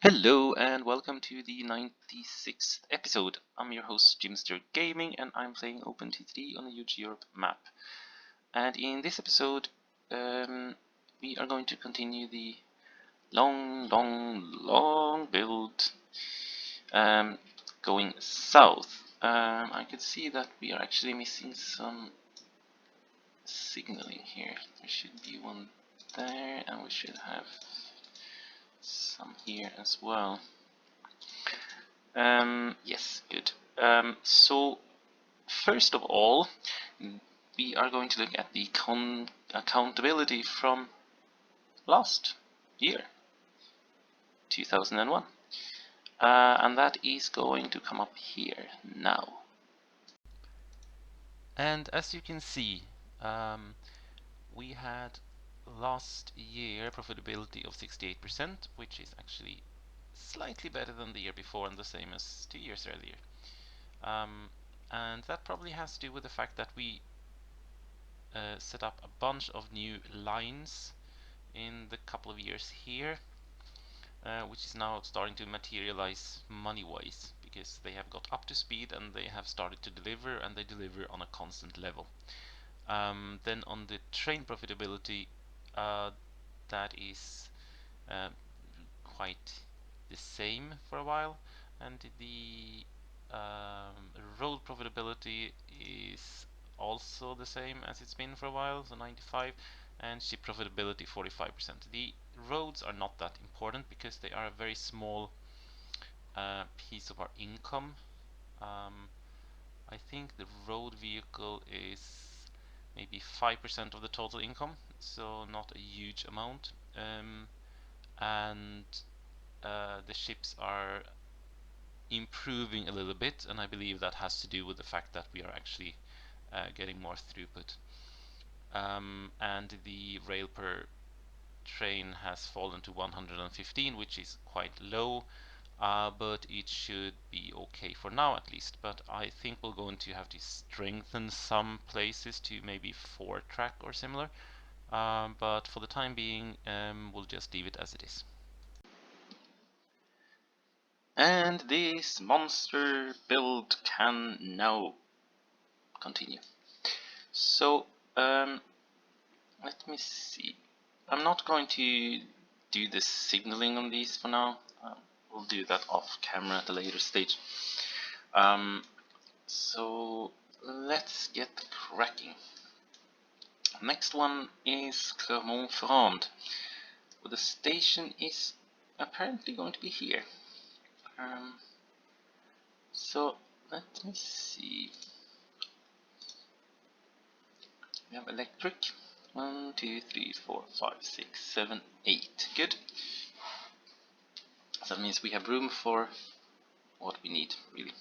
Hello and welcome to the 96th episode. I'm your host Jimster Gaming and I'm playing OTTD on a huge Europe map. And in this episode we are going to continue the long build going south. I could see that we are actually missing some signaling here. There should be one there and we should have some here as well. Yes, good. So first of all, we are going to look at the accountability from last year, 2001. And that is going to come up here now. And as you can see, we had last year profitability of 68%, which is actually slightly better than the year before and the same as 2 years earlier. And that probably has to do with the fact that we set up a bunch of new lines in the couple of years here, which is now starting to materialize money-wise because they have got up to speed and they have started to deliver, and they deliver on a constant level. Then on the train profitability, that is quite the same for a while, and the road profitability is also the same as it's been for a while, so 95, and ship profitability 45%. The roads are not that important because they are a very small piece of our income. I think the road vehicle is maybe 5% of the total income, so not a huge amount. And the ships are improving a little bit, and I believe that has to do with the fact that we are actually getting more throughput. And the rail per train has fallen to 115, which is quite low, but it should be okay for now at least. But I think we're going to have to strengthen some places to maybe 4-track or similar. But for the time being, we'll just leave it as it is. And this monster build can now continue. So let me see. I'm not going to do the signaling on these for now. We'll do that off camera at a later stage. So let's get cracking. Next one is Clermont-Ferrand, where the station is apparently going to be here. So let me see. We have electric. 1, 2, 3, 4, 5, 6, 7, 8. Good. So that means we have room for what we need, really.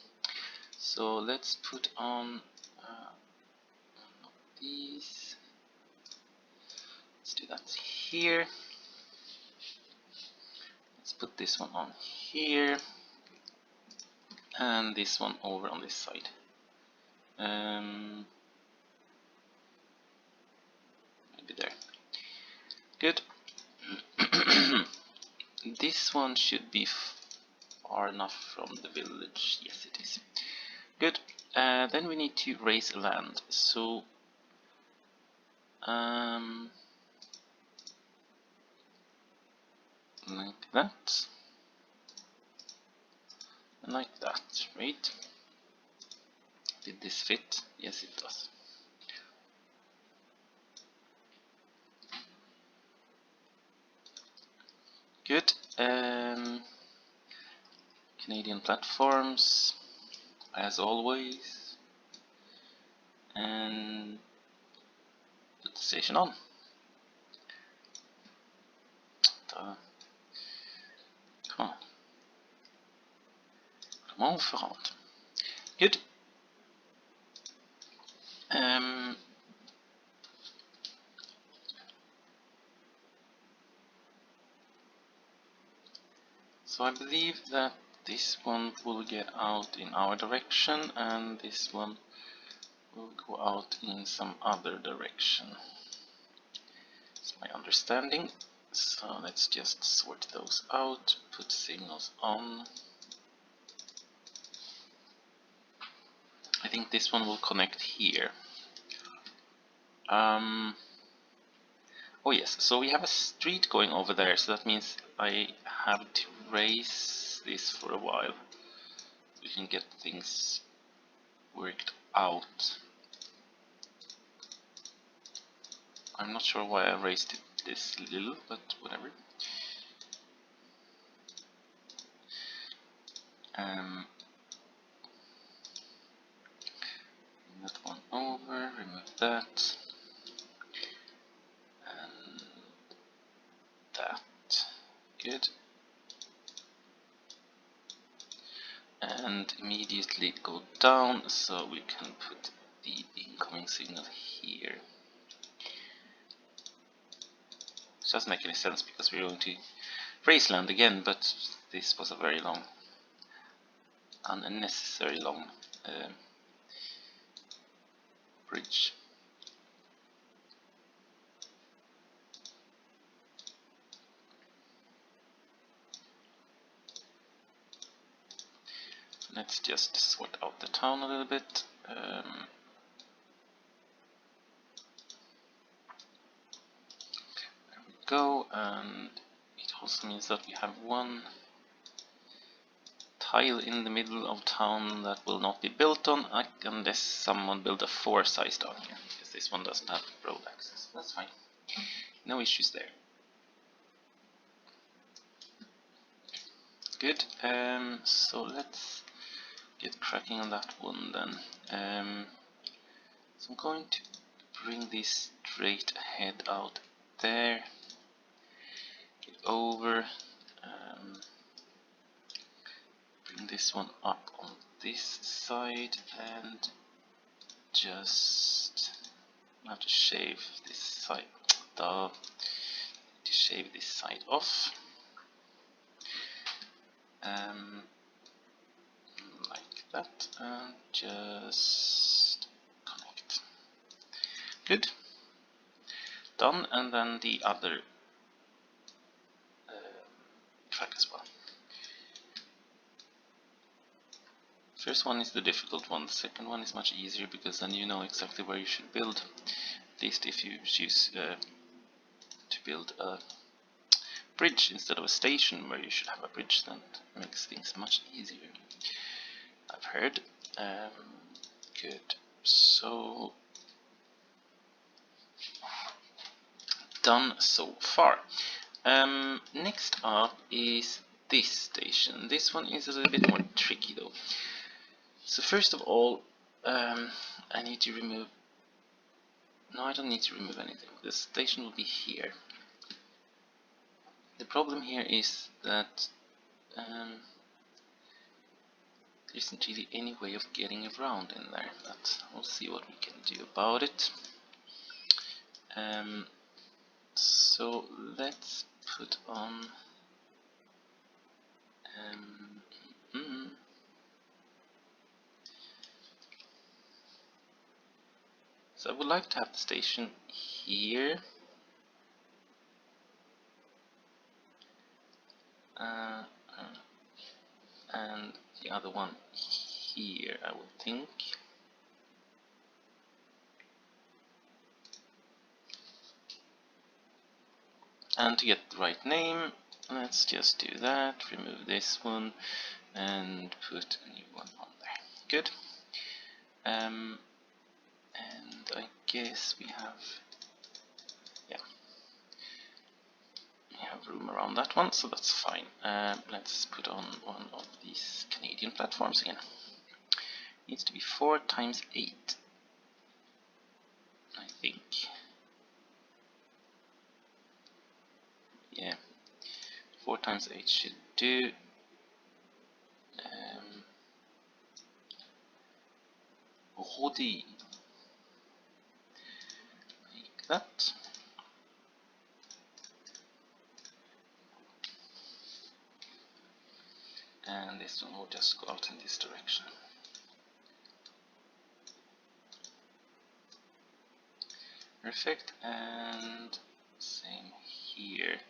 So let's put on these. Let's do that here. Let's put this one on here. And this one over on this side. Maybe there. Good. This one should be far enough from the village. Yes, it is. Good. Then we need to raise land. So like that. And like that, right? Did this fit? Yes, it does. Good. Canadian platforms, as always. And put the station on. Come on. Clermont-Ferrand. Good. So I believe that this one will get out in our direction and this one will go out in some other direction. That's my understanding. So let's just sort those out, put signals on. I think this one will connect here. Oh yes, so we have a street going over there, so that means I have to raise this for a while. We can get things worked out. I'm not sure why I raised it this little, but whatever. That one over, remove that, and that. Good. And immediately go down so we can put the incoming signal here. It doesn't make any sense because we're going to raise land again, but this was a very long, unnecessary long bridge. Let's just sort out the town a little bit. There we go, and it also means that we have one tile in the middle of town that will not be built on unless someone build a 4 size down here, because this one doesn't have road access. That's fine. No issues there. Good. So let's get cracking on that one then. So I'm going to bring this straight ahead out there. Get over. Bring this one up on this side and just have to shave this side. To shave this side off. Like that, and just connect. Good. Done, and then the other track as well. First one is the difficult one, the second one is much easier because then you know exactly where you should build. At least if you choose to build a bridge instead of a station where you should have a bridge, then it makes things much easier, I've heard. Good. So done so far. Next up is this station. This one is a little bit more tricky though. So first of all, I need to remove... No, I don't need to remove anything. The station will be here. The problem here is that there isn't really any way of getting around in there, but we'll see what we can do about it. So let's put on so I would like to have the station here, and the other one here, I would think. And to get the right name, let's just do that, remove this one, and put a new one on there. Good. And I guess we have, yeah, we have room around that one, so that's fine. Let's put on one of these Canadian platforms again. Needs to be 4 times 8, I think. Yeah, 4 times 8 should do. Like that. And this one will just go out in this direction. Perfect, and same here.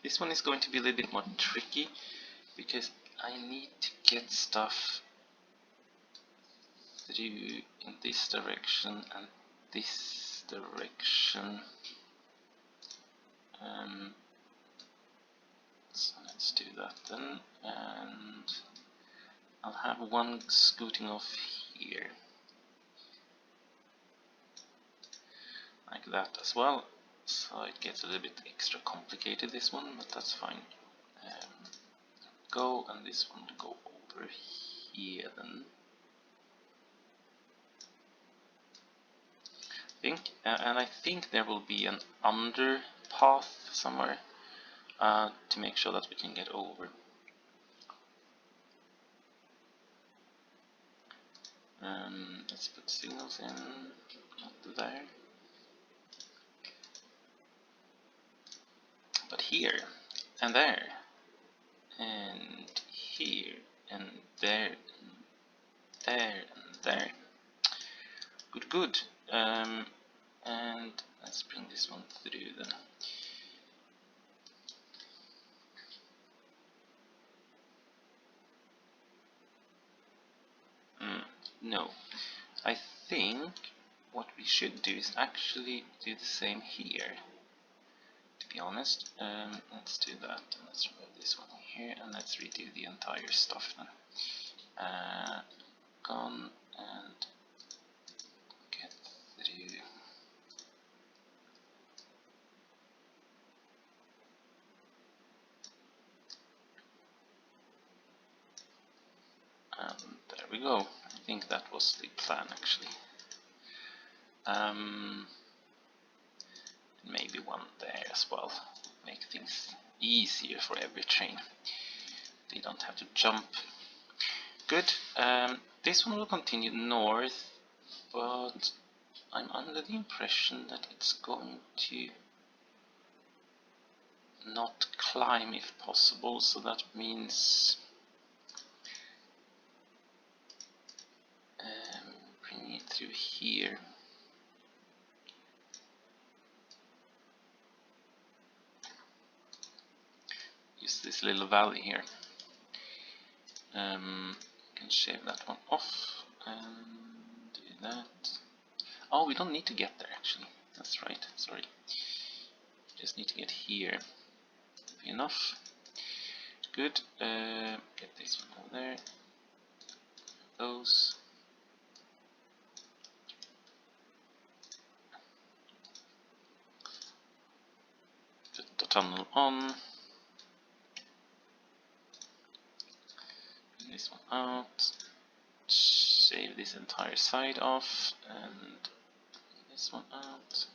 This one is going to be a little bit more tricky because I need to get stuff through in this direction and this direction. So let's do that then, and I'll have one scooting off here, like that as well. So it gets a little bit extra complicated, this one, but that's fine. Go, and this one to go over here then. And I think there will be an under path somewhere to make sure that we can get over. Let's put signals in, not there, but here and there and here and there and there and there. Good, good. And let's bring this one through then. No, I think what we should do is actually do the same here, to be honest. Let's do that. Let's remove this one here and let's redo the entire stuff then. Gone and get through. And there we go. I think that was the plan actually. Maybe one there as well. Make things easier for every train. They don't have to jump. Good. This one will continue north, but I'm under the impression that it's going to not climb if possible, so that means bring it through here. Use this little valley here. Can shave that one off and do that. Oh, we don't need to get there actually. That's right, sorry. Just need to get here. Enough. Good. Get this one over there. Those. Put the tunnel on. Bring this one out. Shave this entire side off and this one out.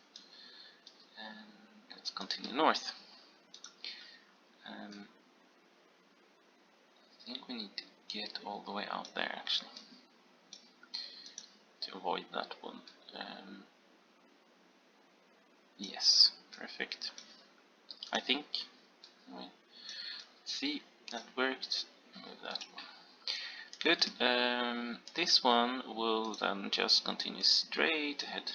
And let's continue north. I think we need to get all the way out there actually to avoid that one. Yes, perfect. I think. Let's see, that worked. Move that one. Good. This one will then just continue straight ahead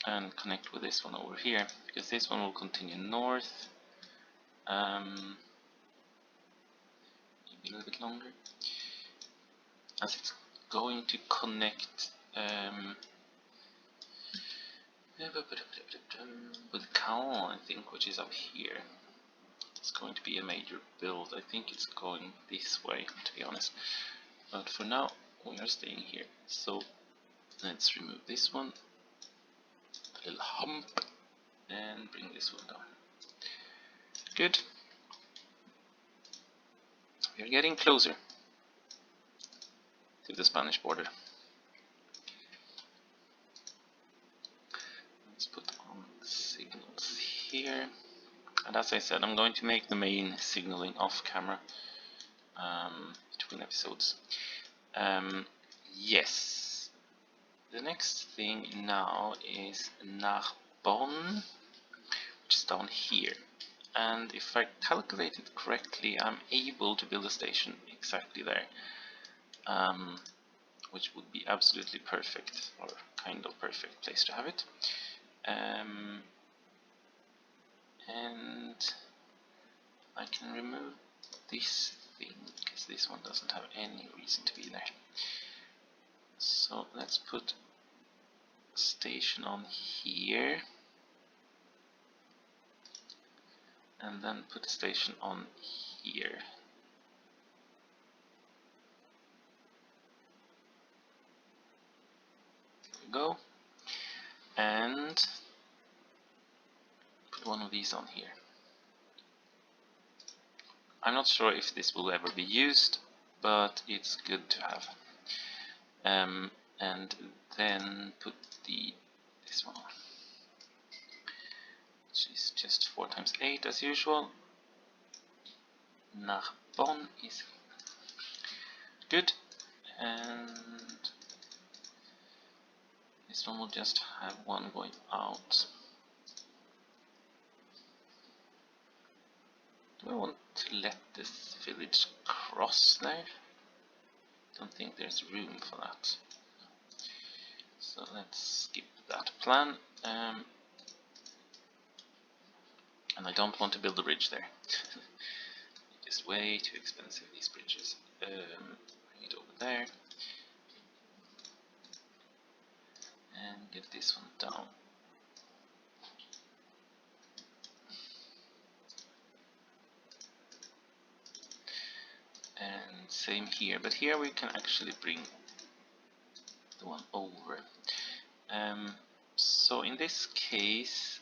and connect with this one over here, because this one will continue north. Maybe a little bit longer, as it's going to connect with Caen, I think, which is up here. It's going to be a major build. I think it's going this way, to be honest. But for now, we are staying here. So let's remove this one, a little hump, and bring this one down. Good. We are getting closer to the Spanish border. Let's put on signals here. And as I said, I'm going to make the main signaling off camera between episodes. Yes. The next thing now is Narbonne, which is down here. And if I calculated correctly, I'm able to build a station exactly there, which would be absolutely perfect, or kind of perfect place to have it. and I can remove this thing because this one doesn't have any reason to be there. So let's put a station on here, and then put a station on here. There we go. And put one of these on here. I'm not sure if this will ever be used, but it's good to have. And then put this one on, which is just 4 times 8 as usual. Narbonne is good, and this one will just have one going out. Do I want to let this village cross there? Don't think there's room for that. So let's skip that plan. And I don't want to build a bridge there. Just way too expensive, these bridges. Bring it over there. And get this one down. And same here, but here we can actually bring the one over. So in this case,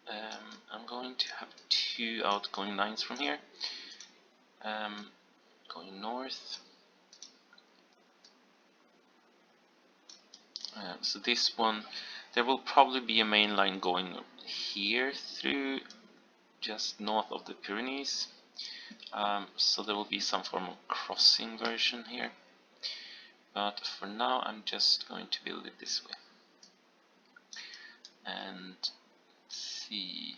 I'm going to have 2 outgoing lines from here, going north. So this one, there will probably be a main line going here through just north of the Pyrenees. So there will be some form of crossing version here. But for now, I'm just going to build it this way. And let's see,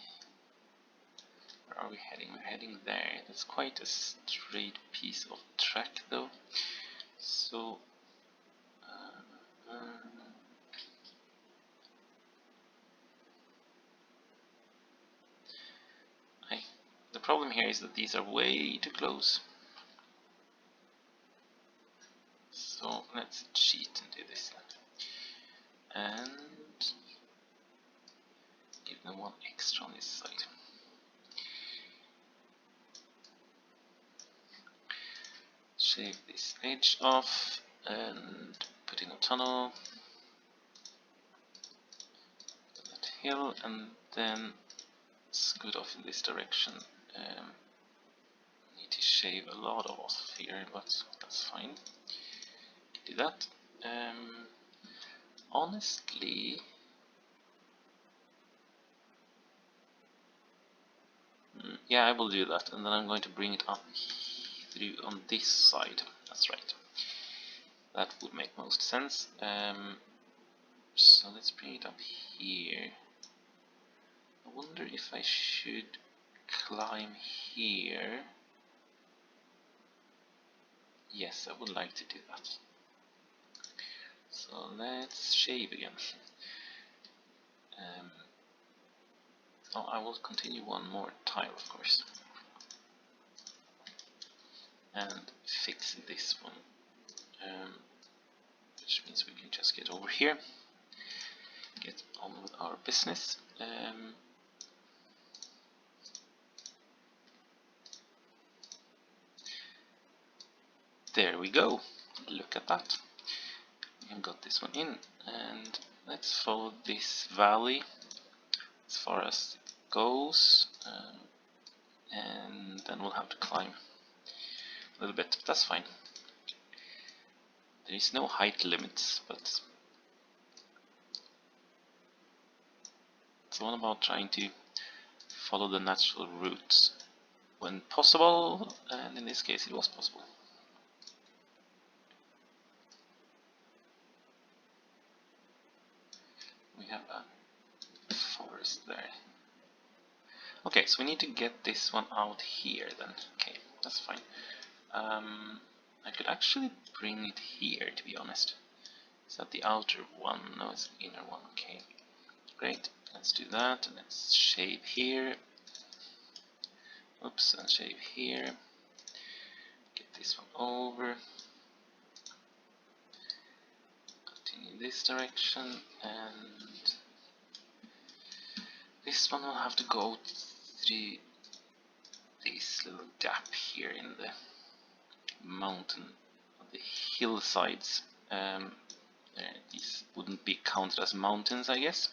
where are we heading? We're heading there. That's quite a straight piece of track though. So the problem here is that these are way too close. So let's cheat and do this and give them 1 extra on this side. Shave this edge off and put in a tunnel, that hill, and then scoot off in this direction. Need to shave a lot of off here, but that's fine. Do that. Honestly, yeah, I will do that, and then I'm going to bring it up through on this side. That's right. That would make most sense. So let's bring it up here. I wonder if I should climb here. Yes, I would like to do that. So let's shave again. Oh, I will continue one more tile, of course, and fix this one, which means we can just get over here, get on with our business. There we go. Look at that. We've got this one in, and let's follow this valley as far as it goes, and then we'll have to climb a little bit, but that's fine. There is no height limits, but it's all about trying to follow the natural routes when possible, and in this case it was possible. We have a forest there. Okay, so we need to get this one out here then. Okay, that's fine. I could actually bring it here, to be honest. Is that the outer one? No, it's the inner one. Okay, great. Let's do that. Let's shave here. Oops, and shave here. Get this one over. Continue this direction, and this one will have to go through this little gap here in the mountain, the hillsides. These wouldn't be counted as mountains, I guess.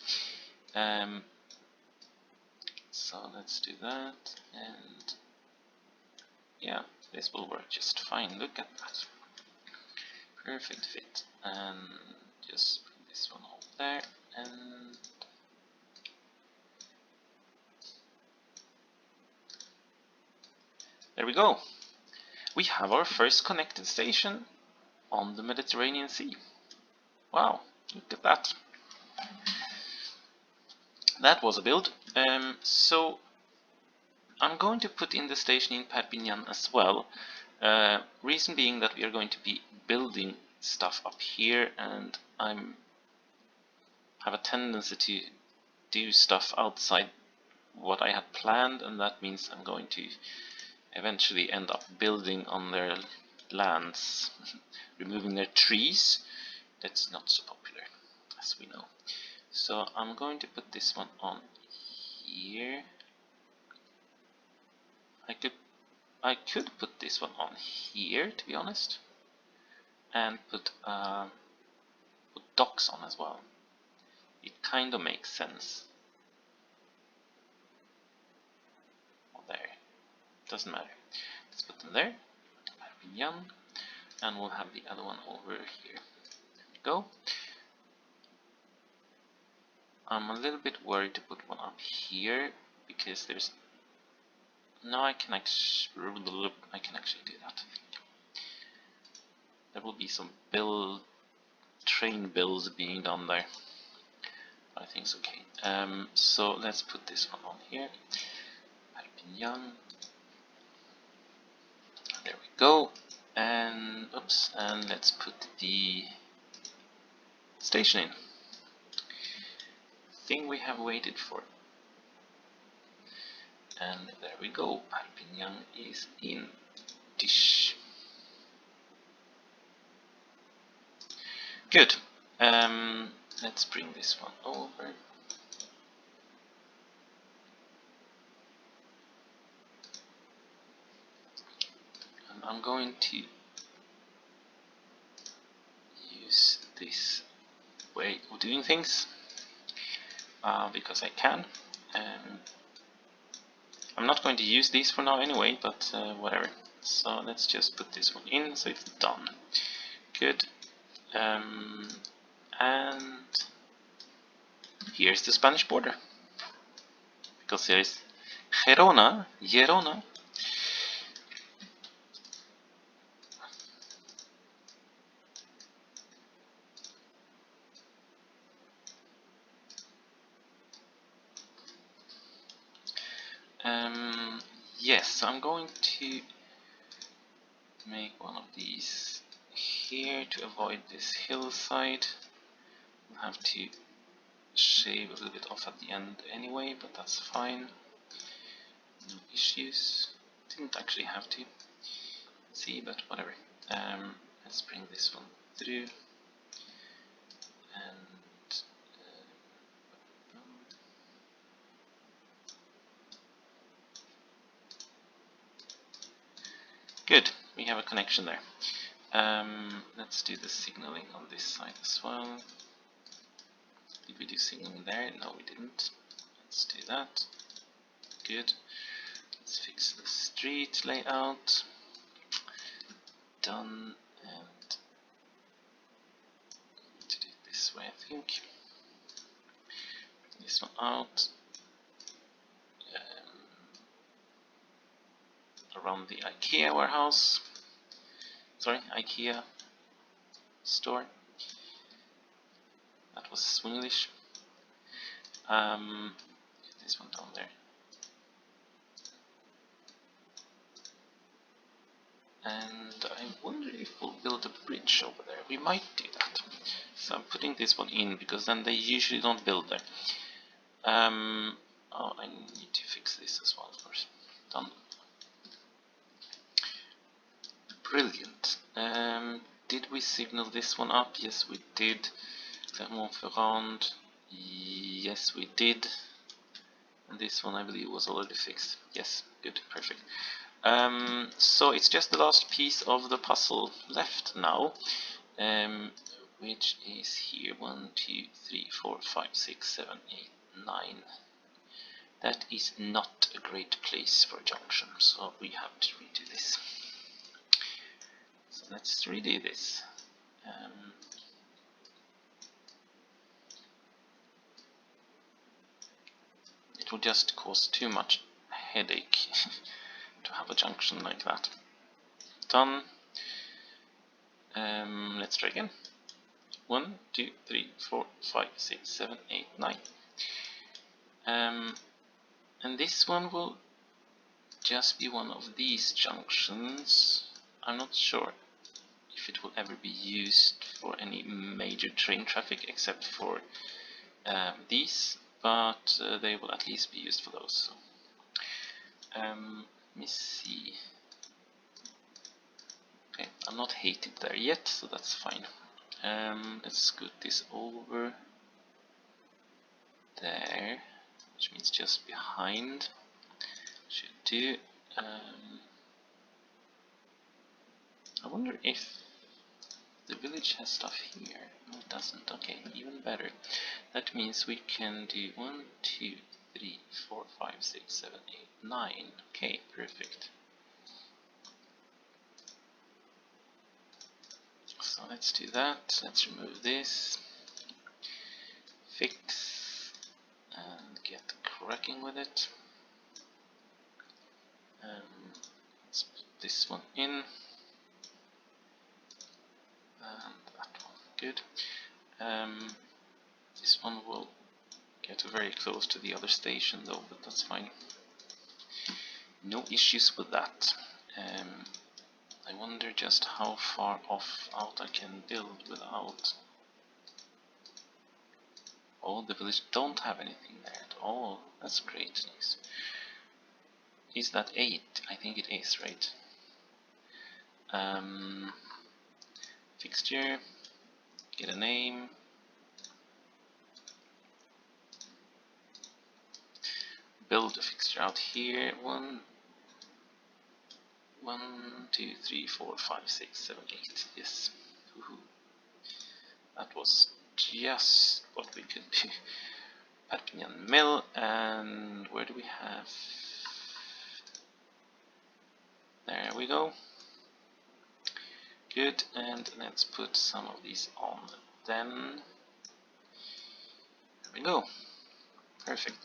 So let's do that, and yeah, this will work just fine. Look at that. Perfect fit. And just bring this one over there, and there we go. We have our first connected station on the Mediterranean Sea. Wow, look at that. That was a build. So I'm going to put in the station in Perpignan as well. Reason being that we are going to be building stuff up here, and I have a tendency to do stuff outside what I had planned, and that means I'm going to eventually end up building on their lands, removing their trees. That's not so popular, as we know. So I'm going to put this one on here. I could put this one on here, to be honest, and put docks on as well. It kind of makes sense. Well, there, doesn't matter. Let's put them there. Perpignan, and we'll have the other one over here. There we go. I'm a little bit worried to put one up here because there's no. I can actually do that. There will be some train builds being done there. I think it's okay. So let's put this one on here. Perpignan. There we go. And oops, and let's put the station in. Thing we have waited for. And there we go. Perpignan is in dish. Good. Let's bring this one over. And I'm going to use this way of doing things because I can. I'm not going to use these for now anyway, but whatever. So let's just put this one in so it's done. Good. And here's the Spanish border, because there is Gerona. Yes, I'm going to make one of these here to avoid this hillside. I'll have to shave a little bit off at the end anyway, but that's fine. No issues. Didn't actually have to see, but whatever. Let's bring this one through. And good, we have a connection there. Let's do the signaling on this side as well. Did we do signaling there? No, we didn't. Let's do that. Good. Let's fix the street layout. Done. And to do it this way, I think. Bring this one out. Around the IKEA warehouse. Sorry, IKEA store. That was Swinglish. Get this one down there. And I wonder if we'll build a bridge over there. We might do that. So I'm putting this one in because then they usually don't build there. Oh, I need to fix this as well first. Done. Brilliant. Did we signal this one up? Yes, we did. Clermont-Ferrand. Yes, we did. And this one, I believe, was already fixed. Yes, good, perfect. So it's just the last piece of the puzzle left now, which is here. 1, 2, 3, 4, 5, 6, 7, 8, 9. That is not a great place for a junction, so we have to redo this. So let's redo this. It will just cause too much headache to have a junction like that. Done. Let's try again. 1, 2, 3, 4, 5, 6, 7, 8, 9. And this one will just be one of these junctions. I'm not sure if it will ever be used for any major train traffic except for these, but they will at least be used for those. So, let me see. Okay, I'm not hated there yet, so that's fine. Let's scoot this over there, which means just behind. Should do. I wonder if the village has stuff here. No, it doesn't. Okay, even better. That means we can do 1, 2, 3, 4, 5, 6, 7, 8, 9. Okay, perfect. So let's do that. Let's remove this. Fix. And get cracking with it. Let's put this one in. And that one. Good. This one will get very close to the other station though, but that's fine. No issues with that. I wonder just how far out I can build without... Oh, the village don't have anything there at all. That's great news. Is that 8? I think it is, right? Fixture, get a name. Build a fixture out here. 1, 2, 3, 4, 5, 6, 7, 8. Yes. That was just what we could do. Perpignan Mill, and where do we have? There we go. Good, and let's put some of these on then. There we go. Perfect.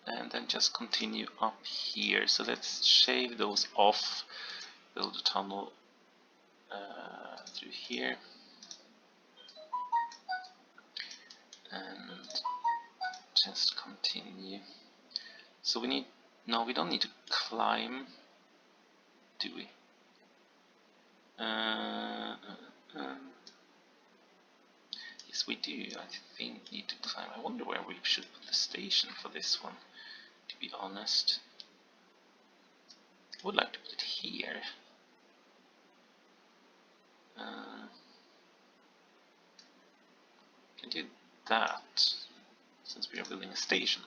And then just continue up here. So let's shave those off. Build a tunnel through here. And just continue. So we need... No, we don't need to climb, do we? Yes, we do. I think need to climb. I wonder where we should put the station for this one, to be honest. I would like to put it here. Can do that, since we are building a station.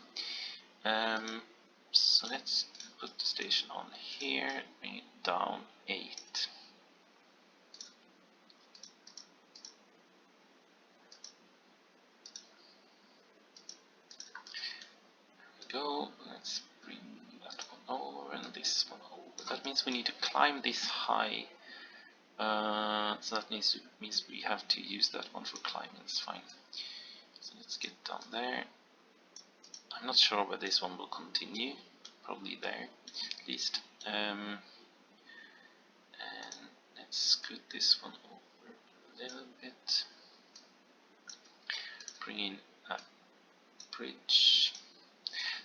So let's put the station on here, bring it down 8. Go. Let's bring that one over and this one over. That means we need to climb this high. So that means we have to use that one for climbing. It's fine. So let's get down there. I'm not sure where this one will continue. Probably there, at least. And let's scoot this one over a little bit. Bring in a bridge.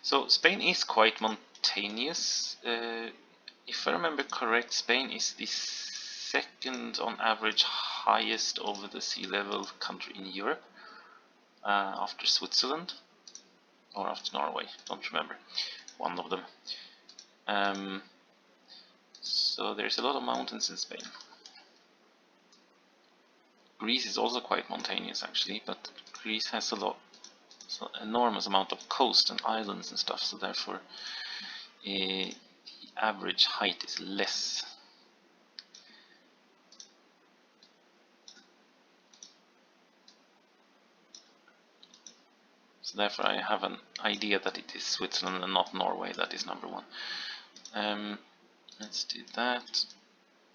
So Spain is quite mountainous. If I remember correct, Spain is the second on average highest over the sea level country in Europe, after Switzerland or after Norway, don't remember, one of them. So So there's a lot of mountains in Spain. Greece is also quite mountainous actually, but Greece has so enormous amount of coast and islands and stuff, so therefore the average height is less. So therefore I have an idea that it is Switzerland and not Norway that is number one. Let's do that,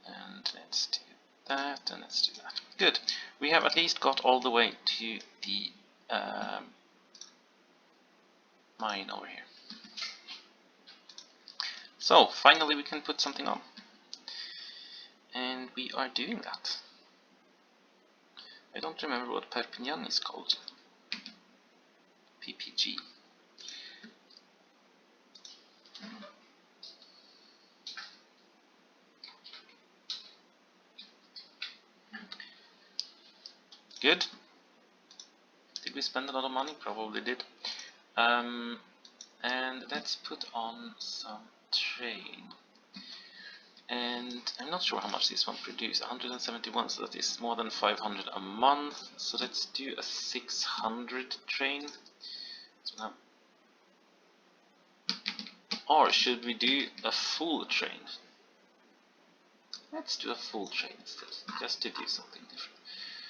and let's do that, and let's do that. Good. We have at least got all the way to the mine over here. So finally we can put something on. And we are doing that. I don't remember what Perpignan is called. PPG. Good. Did we spend a lot of money? Probably did. And let's put on some train. And I'm not sure how much this one produced. 171, so that is more than 500 a month. So let's do a 600 train. So or should we do a full train? Let's do a full train instead, just to do something different.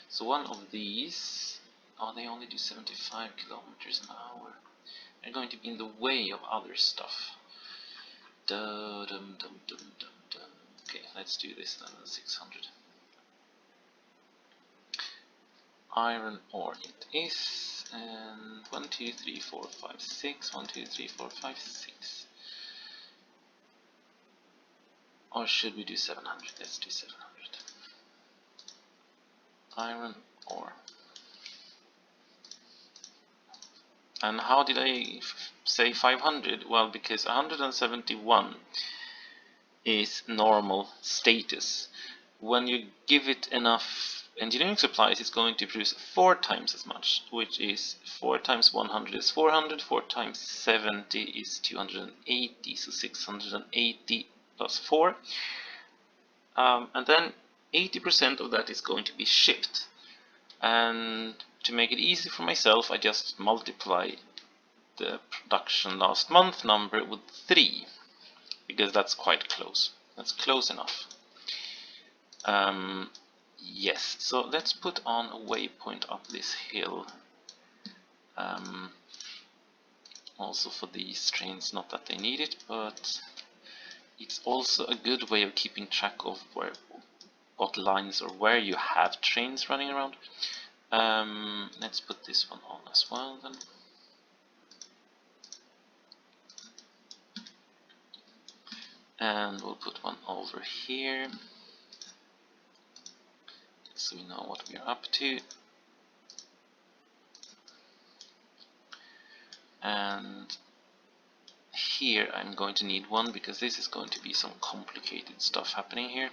So one of these, oh, they only do 75 kilometers an hour. They're going to be in the way of other stuff. Okay, let's do this then, 600. Iron ore it is, and 1, 2, 3, 4, 5, 6, 1, 2, 3, 4, 5, 6. Or should we do 700? Let's do 700. Iron ore. And how did I say 500? Well, because 171 is normal status. When you give it enough engineering supplies, it's going to produce 4 times as much, which is 4 times 100 is 400, 4 times 70 is 280, so 680 plus 4. And then 80% of that is going to be shipped. And to make it easy for myself, I just multiply the production last month number with 3, because that's quite close. That's close enough. Yes, so let's put on a waypoint up this hill. Also for these trains, not that they need it, but it's also a good way of keeping track of what lines or where you have trains running around. Let's put this one on as well then. And we'll put one over here, so we know what we are up to. And here I'm going to need one, because this is going to be some complicated stuff happening here.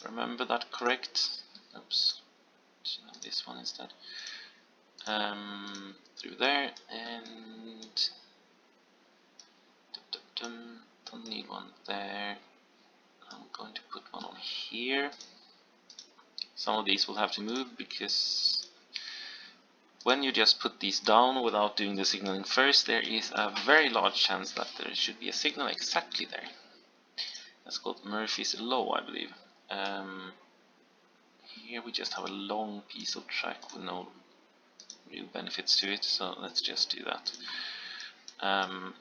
Remember that correct? Oops. This one instead. Through there, and don't need one there. I'm going to put one on here. Some of these will have to move, because when you just put these down without doing the signaling first, there is a very large chance that there should be a signal exactly there. That's called Murphy's Law, I believe. Here we just have a long piece of track with no real benefits to it, so let's just do that. And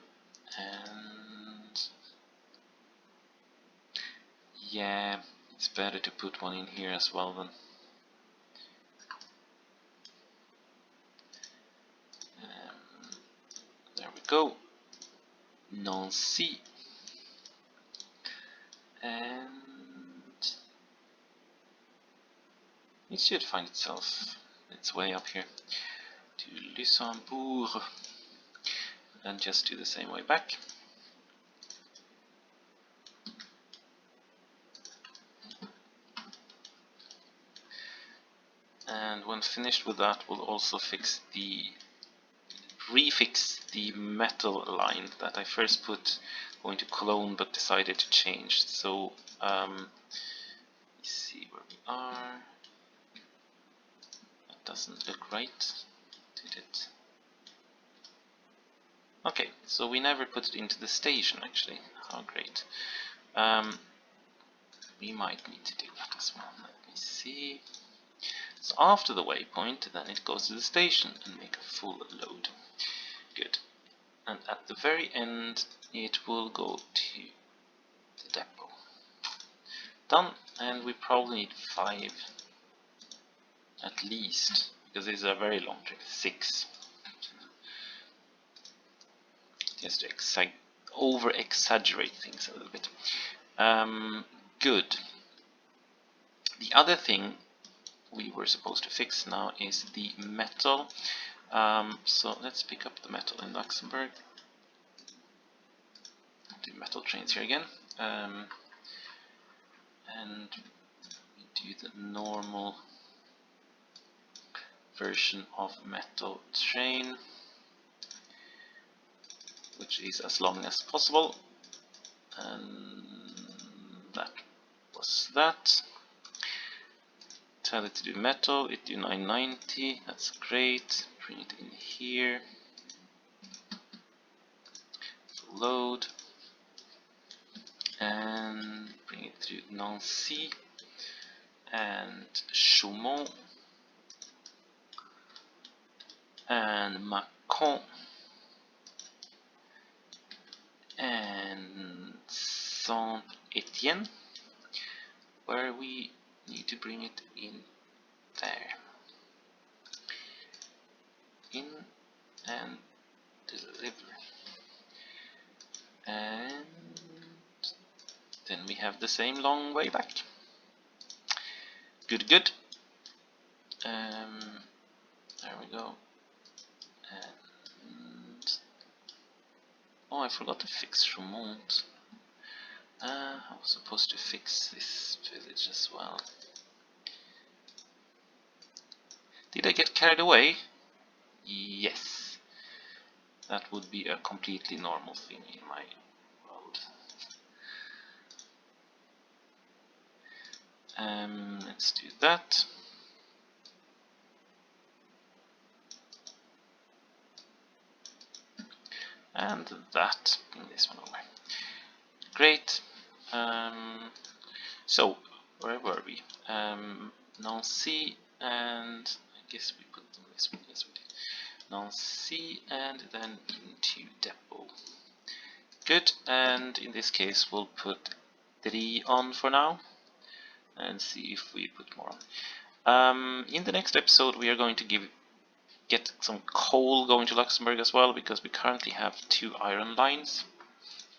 yeah, it's better to put one in here as well then. There we go. Nancy. And it should find its way up here to Luxembourg, and just do the same way back. And when finished with that, we'll also refix the metal line that I first put going to Cologne but decided to change. So let's see where we are. That doesn't look right, did it? Okay, so we never put it into the station actually. How great. We might need to do that as well. Let me see. So after the waypoint, then it goes to the station and make a full load. Good. And at the very end, it will go to the depot. Done. And we probably need 5 at least, because this is a very long trip. 6. Just to over exaggerate things a little bit. Good. The other thing we were supposed to fix now is the metal. So let's pick up the metal in Luxembourg. Do metal trains here again. And we do the normal version of metal train, which is as long as possible. And that was that. Tell it to do metal, it do 990, that's great. Bring it in here. Load. And bring it to Nancy and Chaumont and Macon and Saint-Étienne, where we need to bring it in there. In and deliver. And then we have the same long way back. Good, good. There we go. And oh, I forgot to fix Chaumont. I was supposed to fix this village as well. Did I get carried away? Yes. That would be a completely normal thing in my world. Let's do that. And that. Bring this one over. Great. So, where were we? Nancy, and I guess we put them this one. Yes, we did. Nancy, and then into depot. Good, and in this case we'll put 3 on for now, and see if we put more on. In the next episode we are going to get some coal going to Luxembourg as well, because we currently have 2 iron lines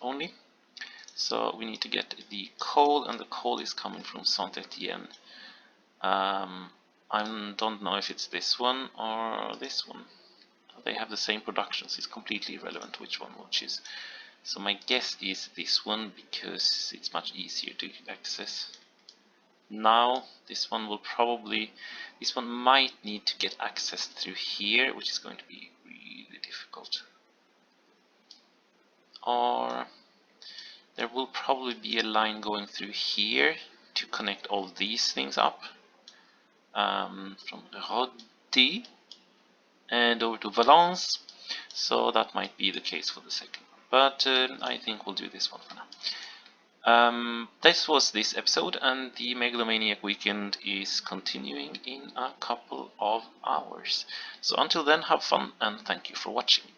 only. So we need to get the coal, and the coal is coming from Saint-Étienne. I don't know if it's this one or this one. They have the same productions, it's completely irrelevant which one we'll choose. So my guess is this one, because it's much easier to access. Now this one might need to get access through here, which is going to be really difficult. Or there will probably be a line going through here to connect all these things up. From Rodi and over to Valence, so that might be the case for the second one, but I think we'll do this one for now. This was this episode, and the Megalomaniac weekend is continuing in a couple of hours. So until then, have fun and thank you for watching.